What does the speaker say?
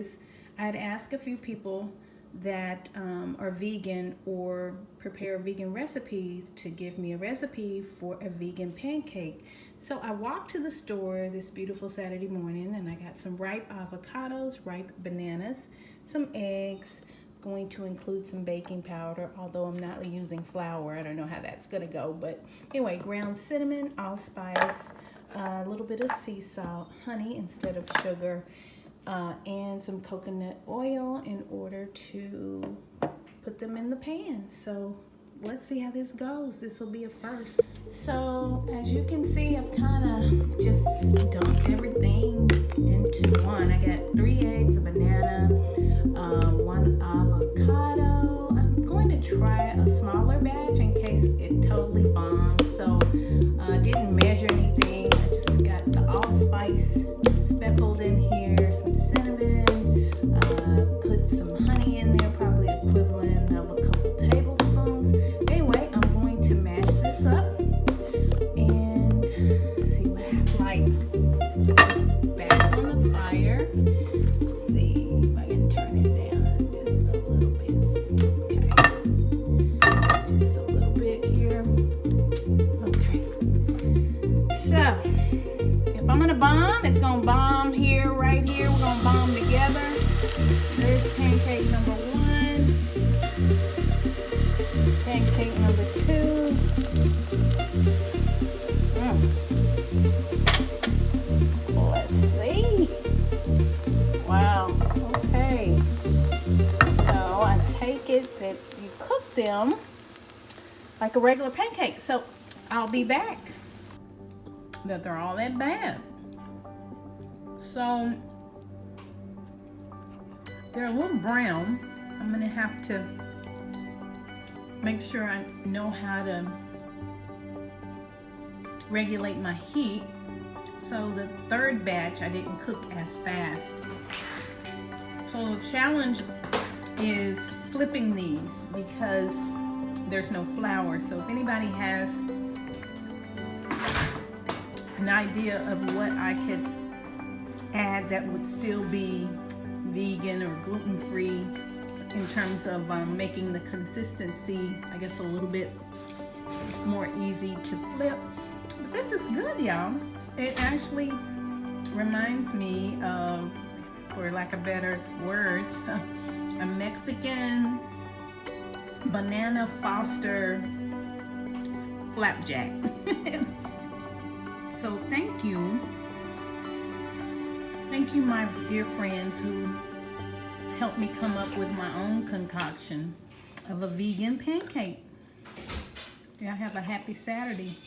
is I'd asked a few people that are vegan or prepare vegan recipes to give me a recipe for a vegan pancake. So I walked to the store this beautiful Saturday morning and I got some ripe avocados, ripe bananas, some eggs, going to include some baking powder, although I'm not using flour. I don't know how that's gonna go, but anyway, ground cinnamon, allspice, a little bit of sea salt, honey instead of sugar, and some coconut oil in order to put them in the pan. So let's see how this goes. This will be a first. So as you can see, I've kind of just dumped everything into one. I got 3 eggs, a banana, 1 avocado. I'm going to try a smaller batch in case it totally bombs. So I didn't measure anything. I just got the allspice speckled in here, some cinnamon, put some honey in there, probably equivalent of a couple tablespoons. Anyway, I'm going to mash this up and see what happens. Light this back on the fire. Let's see if I can turn it down just a little bit. Okay, just a little bit here. Okay, so if I'm gonna bomb, it's gonna bomb here, right here. We're gonna bomb together. There's pancake number 1, pancake number 2. Let's see. Wow. Okay. So I take it that you cook them like a regular pancake. So I'll be back. That they're all that bad. So they're a little brown. I'm gonna have to make sure I know how to regulate my heat. So the 3rd batch I didn't cook as fast. So the challenge is flipping these because there's no flour. So if anybody has an idea of what I could add that would still be vegan or gluten-free in terms of making the consistency, I guess, a little bit more easy to flip. But this is good, y'all. It actually reminds me of, for lack of better words, a Mexican banana Foster flapjack. So thank you. Thank you, my dear friends who helped me come up with my own concoction of a vegan pancake. Y'all have a happy Saturday.